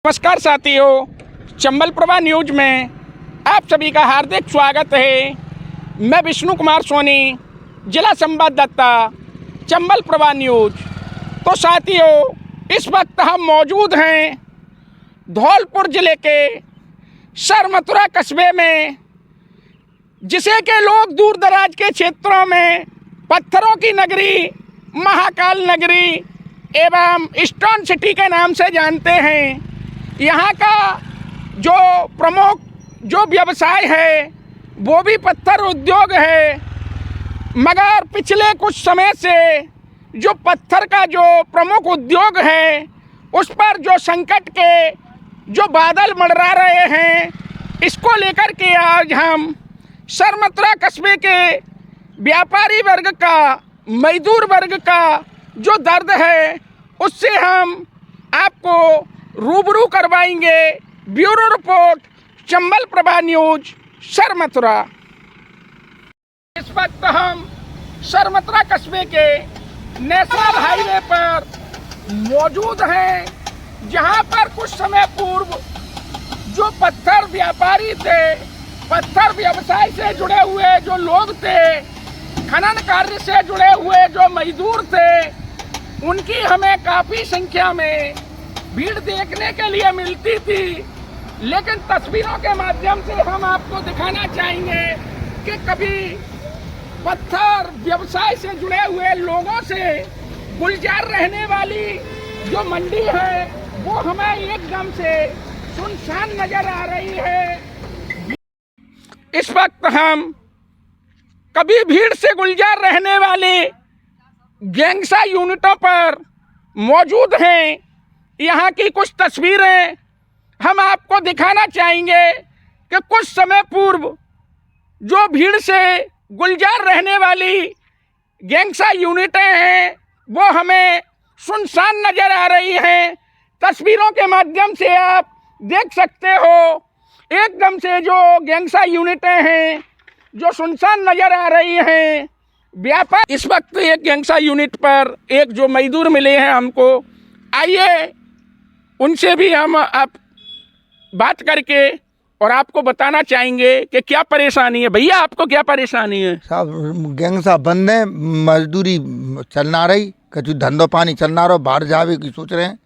नमस्कार साथियों, चंबल प्रभा न्यूज में आप सभी का हार्दिक स्वागत है। मैं विष्णु कुमार सोनी, जिला संवाददाता, चंबल प्रभा न्यूज। तो साथियों, इस वक्त हम मौजूद हैं धौलपुर जिले के सरमथुरा कस्बे में, जिसे के लोग दूर दराज के क्षेत्रों में पत्थरों की नगरी, महाकाल नगरी एवं स्टोन सिटी के नाम से जानते हैं। यहाँ का जो प्रमुख जो व्यवसाय है वो भी पत्थर उद्योग है, मगर पिछले कुछ समय से जो पत्थर का जो प्रमुख उद्योग है उस पर जो संकट के जो बादल मंडरा रहे हैं, इसको लेकर के आज हम सरमथुरा कस्बे के व्यापारी वर्ग का, मजदूर वर्ग का जो दर्द है उससे हम आपको रूबरू करवाएंगे। Bureau report, Chambal Prabha news, Sarmathura. इस वक्त हम सरमथुरा कस्बे के नेशनल हाईवे पर मौजूद हैं, जहां पर कुछ समय पूर्व जो पत्थर व्यापारी थे, पत्थर व्यवसाय से जुड़े हुए जो लोग थे, खनन कार्य से जुड़े हुए जो मजदूर थे, उनकी हमें काफ़ी संख्या में भीड़ देखने के लिए मिलती थी। लेकिन तस्वीरों के माध्यम से हम आपको दिखाना चाहेंगे कि कभी पत्थर व्यवसाय से जुड़े हुए लोगों से गुलजार रहने वाली जो मंडी है वो हमें एकदम से सुनसान नजर आ रही है। इस वक्त हम कभी भीड़ से गुलजार रहने वाले गैंगसा यूनिटों पर मौजूद हैं। यहाँ की कुछ तस्वीरें हम आपको दिखाना चाहेंगे कि कुछ समय पूर्व जो भीड़ से गुलजार रहने वाली गैंगसा यूनिटें हैं वो हमें सुनसान नज़र आ रही हैं। तस्वीरों के माध्यम से आप देख सकते हो, एकदम से जो गैंगसा यूनिटें हैं जो सुनसान नज़र आ रही हैं। व्यापार इस वक्त एक गैंगसा यूनिट पर एक जो मजदूर मिले हैं हमको, आइए उनसे भी हम आप बात करके और आपको बताना चाहेंगे कि क्या परेशानी है। भैया, आपको क्या परेशानी है? साहब, गैंगसा बंद है, मजदूरी चलना रही, कछु धंधो पानी चलना रहा, बाहर जावे की सोच रहे हैं।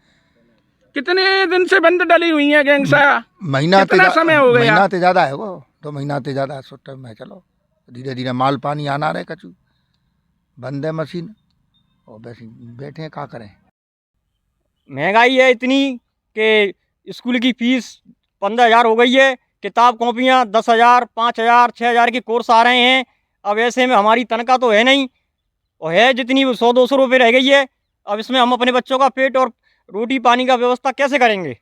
कितने दिन से बंद डली हुई है गैंगसा? महीना कितना समय हो गया? महीना ते ज्यादा है, वो 2 महीना ते ज्यादा सुट्ट में। चलो धीरे धीरे माल पानी आना रहे, कछु बंद है मशीन और वैसे बैठे हैं, क्या करें। महंगाई है इतनी कि स्कूल की फीस 15,000 हो गई है, किताब कॉपियाँ 10,000, 5,000, 6,000 के कोर्स आ रहे हैं। अब ऐसे में हमारी तनख्वाह तो है नहीं, और है जितनी 100-200 रुपये रह गई है। अब इसमें हम अपने बच्चों का पेट और रोटी पानी का व्यवस्था कैसे करेंगे?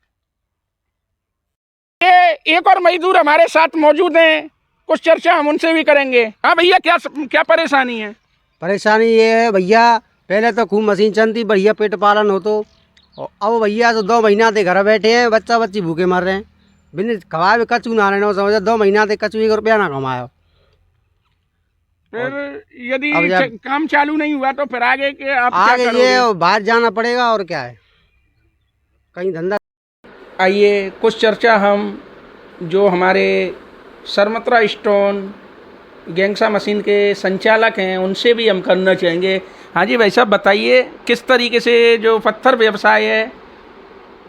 ये एक और मजदूर हमारे साथ मौजूद हैं, कुछ चर्चा हम उनसे भी करेंगे। हाँ भैया, क्या परेशानी है? परेशानी ये है भैया, पहले तो खूब मशीन चलती, बढ़िया पेट पालन हो तो, और अब भैया तो 2 महीना से घर बैठे हैं, बच्चा बच्ची भूखे मर रहे हैं, बिन खवाए कचू ना रहे। समझो 2 महीना से कचू 1 रुपया ना कमाया। फिर यदि काम चालू नहीं हुआ तो फिर आगे के आप आगे क्या करोगे? ये बाहर जाना पड़ेगा, और क्या है, कहीं धंधा। आइए कुछ चर्चा हम जो हमारे सरमथुरा स्टोन गैंगसा मशीन के संचालक हैं उनसे भी हम करना चाहेंगे। हाँ जी भाई साहब, बताइए किस तरीके से जो पत्थर व्यवसाय है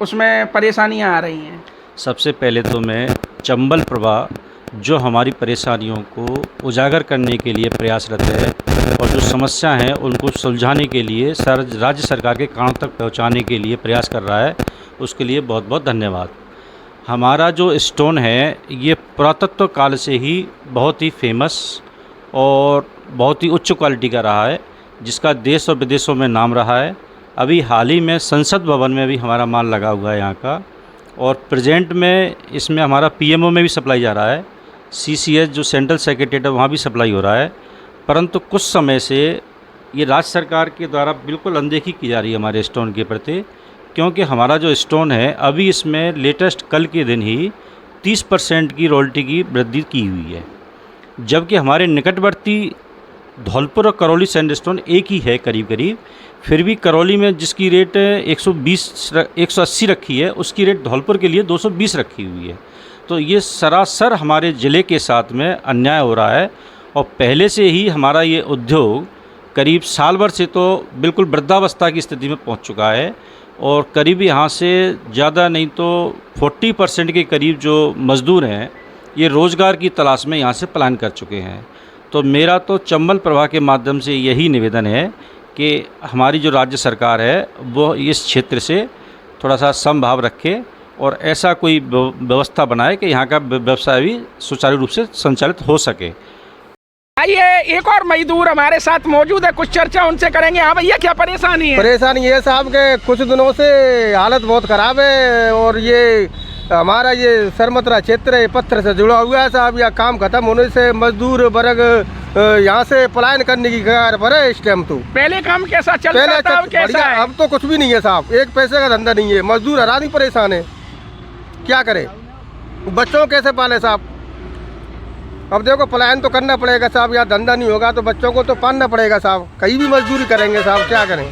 उसमें परेशानियां आ रही हैं? सबसे पहले तो मैं चंबल प्रभा जो हमारी परेशानियों को उजागर करने के लिए प्रयासरत है और जो समस्या हैं उनको सुलझाने के लिए राज्य सरकार के कानों तक पहुंचाने के लिए प्रयास कर रहा है, उसके लिए बहुत बहुत धन्यवाद। हमारा जो स्टोन है ये पुरातत्व काल से ही बहुत ही फेमस और बहुत ही उच्च क्वालिटी का रहा है, जिसका देश और विदेशों में नाम रहा है। अभी हाल ही में संसद भवन में भी हमारा माल लगा हुआ है यहाँ का, और प्रेजेंट में इसमें हमारा पीएमओ में भी सप्लाई जा रहा है, सीसीएस जो सेंट्रल सेक्रेटेरिएट है वहाँ भी सप्लाई हो रहा है। परंतु कुछ समय से ये राज्य सरकार के द्वारा बिल्कुल अनदेखी की जा रही है हमारे स्टोन के प्रति, क्योंकि हमारा जो स्टोन है अभी इसमें लेटेस्ट कल के दिन ही 30% की रॉयल्टी की वृद्धि की हुई है, जबकि हमारे निकटवर्ती धौलपुर और करौली सैंडस्टोन एक ही है करीब करीब, फिर भी करौली में जिसकी रेट 180 रखी है, उसकी रेट धौलपुर के लिए 220 रखी हुई है। तो ये सरासर हमारे ज़िले के साथ में अन्याय हो रहा है। और पहले से ही हमारा ये उद्योग करीब साल भर से तो बिल्कुल वृद्धावस्था की स्थिति में पहुंच चुका है, और करीब यहाँ से ज़्यादा नहीं तो 40% के करीब जो मज़दूर हैं ये रोज़गार की तलाश में यहाँ से पलायन कर चुके हैं। तो मेरा तो चंबल प्रभा के माध्यम से यही निवेदन है कि हमारी जो राज्य सरकार है वो इस क्षेत्र से थोड़ा सा समभाव रखे और ऐसा कोई व्यवस्था बनाए कि यहाँ का व्यवसाय भी सुचारू रूप से संचालित हो सके। आइए एक और मजदूर हमारे साथ मौजूद है, कुछ चर्चा उनसे करेंगे। हाँ भैया, क्या परेशानी है? परेशानी ये साहब के कुछ दिनों से हालत बहुत ख़राब है, और ये हमारा ये सरमतरा क्षेत्र है, पत्थर से जुड़ा हुआ है साहब। यह काम खत्म होने से मजदूर वर्ग यहाँ से पलायन करने की कगार पर है इस टाइम। तो पहले काम कैसा चलता था, अब कैसा है? अब तो कुछ भी नहीं है साहब, एक पैसे का धंधा नहीं है, मजदूर हरानी परेशान है, क्या करे, बच्चों कैसे पाले साहब। अब देखो पलायन तो करना पड़ेगा साहब, यहाँ धंधा नहीं होगा तो बच्चों को तो पालना पड़ेगा साहब, कहीं भी मजदूरी करेंगे साहब, क्या करें।